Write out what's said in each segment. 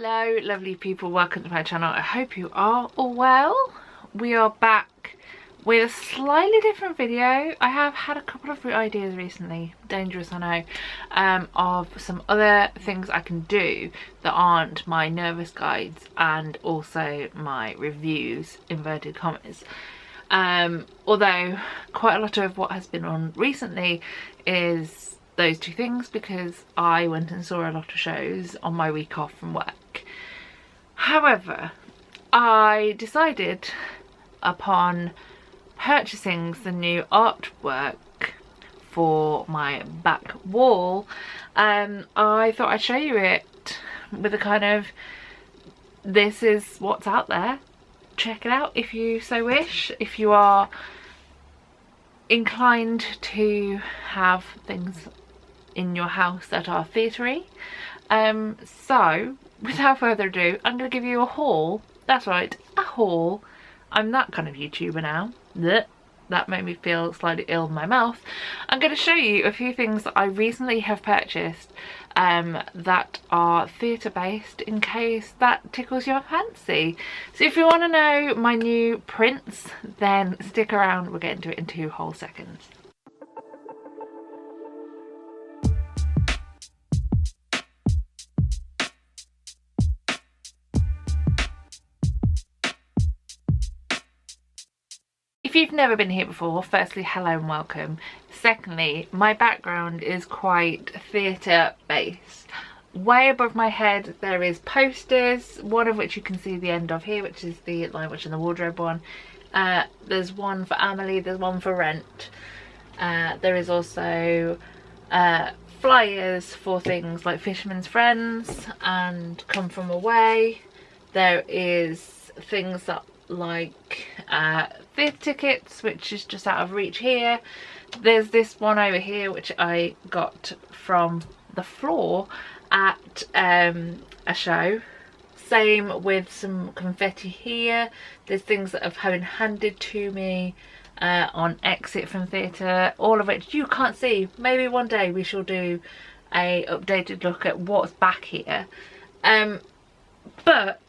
Hello lovely people, welcome to my channel. I hope you are all well. We are back with a slightly different video. I have had a couple of ideas recently, dangerous I know, of some other things I can do that aren't my nervous guides and also my reviews, inverted commas. Although quite a lot of what has been on recently is those two things, because I went and saw a lot of shows on my week off from work. However, I decided upon purchasing the new artwork for my back wall, I thought I'd show you it with a kind of, this is what's out there, check it out if you so wish, if you are inclined to have things in your house that are theatre-y. So without further ado, I'm going to give you a haul. That's right, a haul. I'm that kind of YouTuber now. Blech. That made me feel slightly ill in my mouth. I'm going to show you a few things that I recently have purchased that are theatre based, in case that tickles your fancy. So if you want to know my new prints, then stick around, we'll get into it in 2 whole seconds. If you've never been here before, firstly, hello and welcome. Secondly, my background is quite theatre based. Way above my head there is posters, one of which you can see the end of here, which is the Lion Witch in the Wardrobe one. There's one for Amelie, there's one for Rent. There is also flyers for things like Fisherman's Friends and Come From Away. There is things that like theatre tickets, which is just out of reach here. There's this one over here which I got from the floor at a show. Same with some confetti here. There's things that have been handed to me on exit from theatre, all of which you can't see. Maybe one day we shall do a updated look at what's back here. But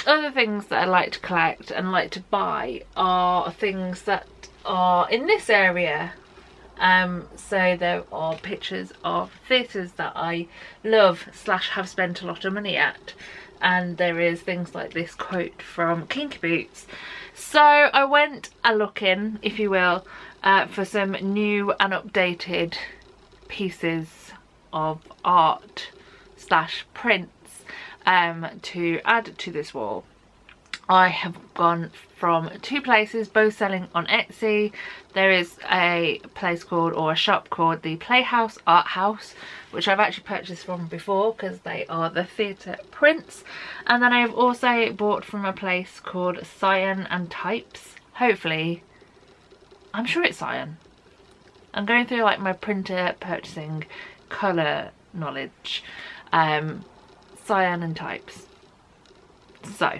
other things that I like to collect and like to buy are things that are in this area. So there are pictures of theatres that I love / have spent a lot of money at, and there is things like this quote from Kinky Boots. So I went a looking, if you will, for some new and updated pieces of art / prints to add to this wall. I have gone from 2 places, both selling on Etsy. There is a place called, or a shop called, the Playhouse Art House, which I've actually purchased from before because they are the theatre prints. And then I've also bought from a place called Cyan and Types. Hopefully, I'm sure it's Cyan. I'm going through like my printer purchasing colour knowledge. Cyan and Types. So,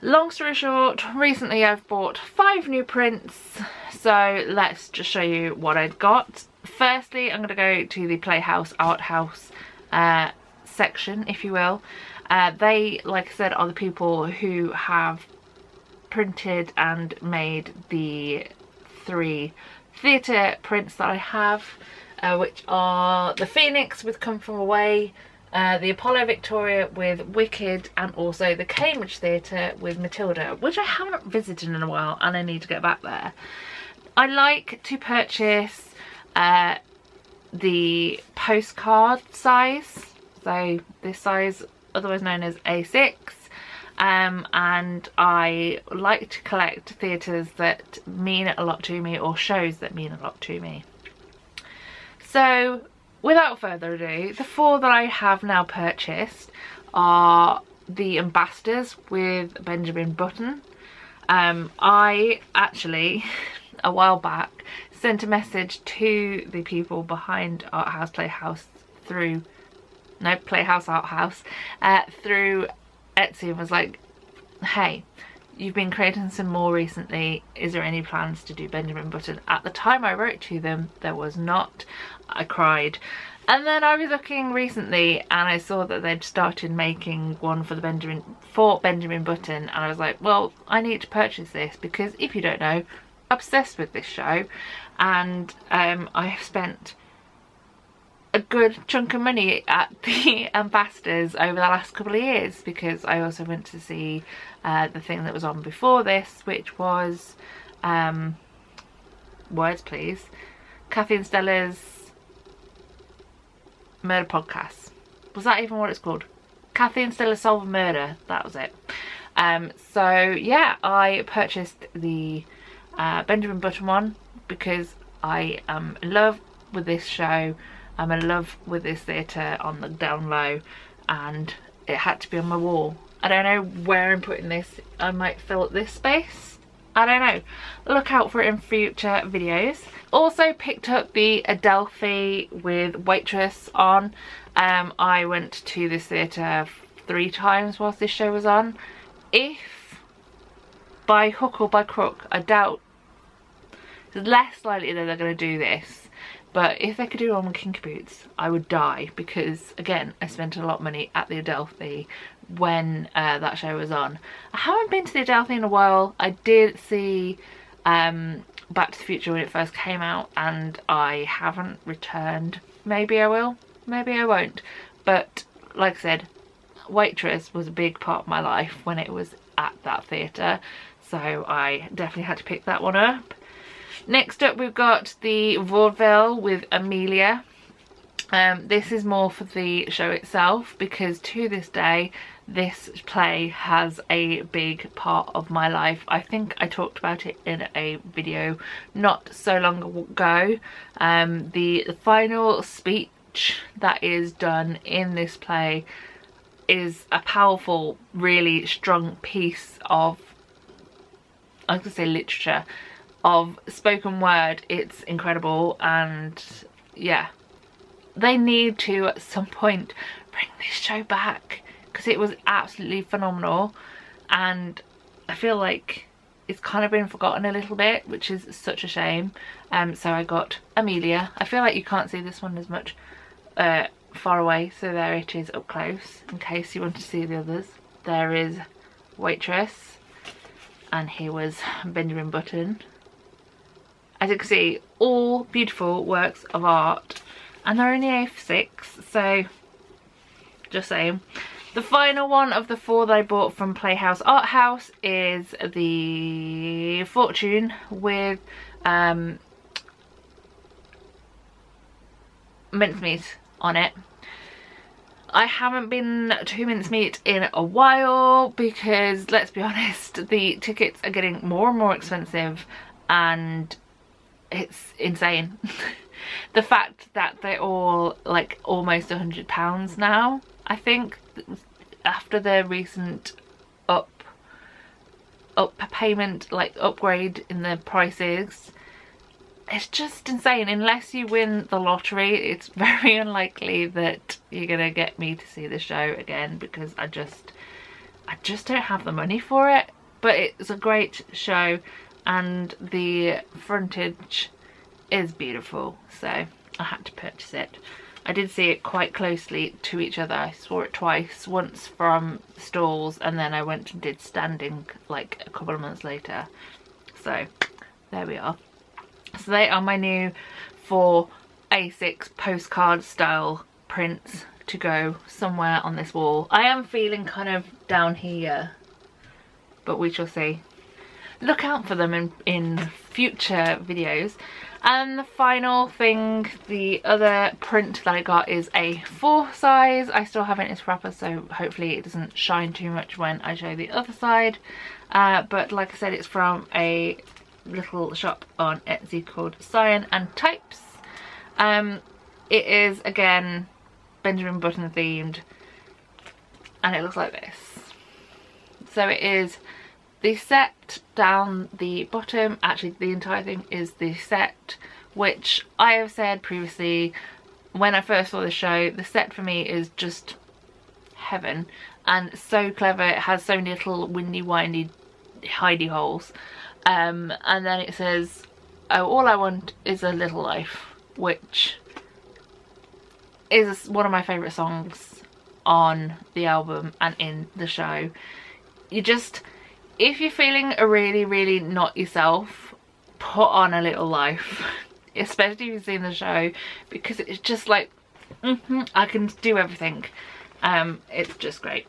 long story short, recently I've bought 5 new prints, so let's just show you what I've got. Firstly, I'm going to go to the Playhouse Art House section, if you will. They, like I said, are the people who have printed and made the 3 theatre prints that I have, which are the Phoenix with Come From Away, the Apollo Victoria with Wicked, and also the Cambridge Theatre with Matilda, which I haven't visited in a while and I need to get back there. I like to purchase the postcard size, so this size, otherwise known as A6, and I like to collect theatres that mean a lot to me, or shows that mean a lot to me. So without further ado, the 4 that I have now purchased are the Ambassadors with Benjamin Button. I actually, a while back, sent a message to the people behind Playhouse Art House through Etsy, and was like, hey, you've been creating some more recently, is there any plans to do Benjamin Button? At the time I wrote to them, there was not. I cried. And then I was looking recently and I saw that they'd started making one for Benjamin Button, and I was like, well, I need to purchase this because, if you don't know, obsessed with this show, and I have spent a good chunk of money at the Ambassadors over the last couple of years, because I also went to see the thing that was on before this, which was words please, Kathy and Stella's murder podcast. Was that even what it's called? Kathy and Stella Solve a Murder, that was it. So yeah, I purchased the Benjamin Button one because I am in love with this show. I'm in love with this theatre on the down low, and it had to be on my wall. I don't know where I'm putting this. I might fill up this space. I don't know. Look out for it in future videos. Also picked up the Adelphi with Waitress on. I went to this theatre 3 times whilst this show was on. If by hook or by crook, I doubt, it's less likely that they're going to do this, but if they could do one with Kinky Boots, I would die, because again, I spent a lot of money at the Adelphi when that show was on. I haven't been to the Adelphi in a while. I did see Back to the Future when it first came out, and I haven't returned. Maybe I will, maybe I won't, but like I said, Waitress was a big part of my life when it was at that theatre, so I definitely had to pick that one up. Next up we've got the Vaudeville with Amelia. This is more for the show itself, because to this day this play has a big part of my life. I think I talked about it in a video not so long ago. The final speech that is done in this play is a powerful, really strong piece of, I was gonna say literature, of spoken word. It's incredible, and yeah, they need to at some point bring this show back, because it was absolutely phenomenal, and I feel like it's kind of been forgotten a little bit, which is such a shame. So I got Amelia. I feel like you can't see this one as much far away, so there it is up close in case you want to see the others. There is Waitress, and here was Benjamin Button. As you can see, all beautiful works of art, and they're only A6, so just saying. The final one of the 4 that I bought from Playhouse Art House is the Fortune with mincemeat on it. I haven't been to mincemeat in a while because, let's be honest, the tickets are getting more and more expensive, and it's insane. The fact that they're all like almost £100 now, I think, after the recent payment, like upgrade in the prices. It's just insane. Unless you win the lottery, it's very unlikely that you're gonna get me to see the show again, because I just don't have the money for it. But it's a great show, and the frontage is beautiful, so I had to purchase it. I did see it quite closely to each other. I saw it twice, once from stalls, and then I went and did standing like a couple of months later. So there we are. So they are my new 4 A6 postcard style prints to go somewhere on this wall. I am feeling kind of down here, but we shall see. Look out for them in future videos. And the final thing, the other print that I got is a 4 size. I still haven't in proper, so hopefully it doesn't shine too much when I show the other side. But like I said, it's from a little shop on Etsy called Cyan and Types. It is again Benjamin Button themed, and it looks like this. So it is the set down the bottom. Actually, the entire thing is the set, which I have said previously when I first saw the show, the set for me is just heaven, and so clever. It has so many little windy windy hidey holes. And then it says, oh, all I want is a little life, which is one of my favourite songs on the album and in the show. You just, if you're feeling really not yourself, put on A Little Life, especially if you've seen the show, because it's just like, I can do everything. It's just great.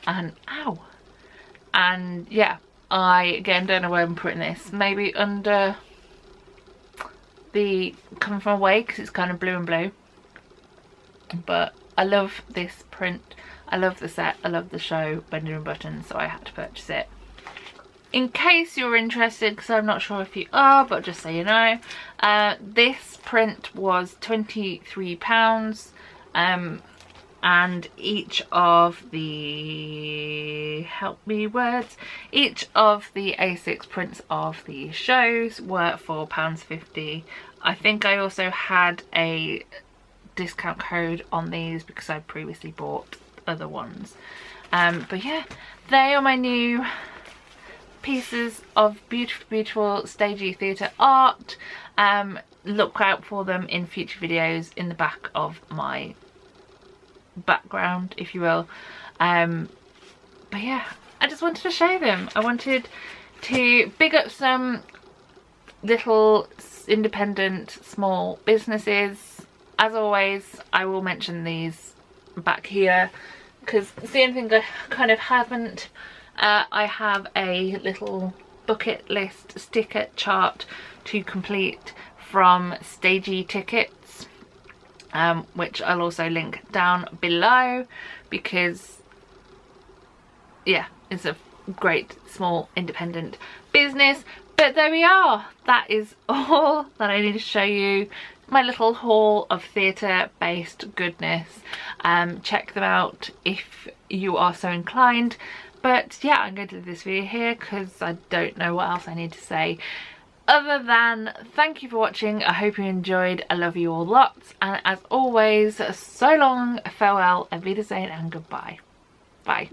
And ow. And yeah, I again don't know where I'm putting this. Maybe under the Come From Away, because it's kind of blue and blue. But I love this print. I love the set. I love the show, Benjamin Button, so I had to purchase it. In case you're interested, because I'm not sure if you are, but just so you know, this print was £23. And each of the, help me words, each of the A6 prints of the shows were £4.50. I think I also had a discount code on these because I previously bought other ones. But yeah, they are my new pieces of beautiful stagey theatre art. Look out for them in future videos in the back of my background, if you will. But yeah, I just wanted to show them. I wanted to big up some little independent small businesses. As always, I will mention these back here because it's the only thing I kind of haven't. I have a little bucket list sticker chart to complete from Stagey Tickets, which I'll also link down below, because yeah, it's a great small independent business. But there we are, that is all that I need to show you, my little haul of theatre based goodness. Check them out if you are so inclined. But yeah, I'm going to leave this video here because I don't know what else I need to say other than thank you for watching. I hope you enjoyed. I love you all lots, and as always, so long, farewell, auf Wiedersehen, and goodbye. Bye.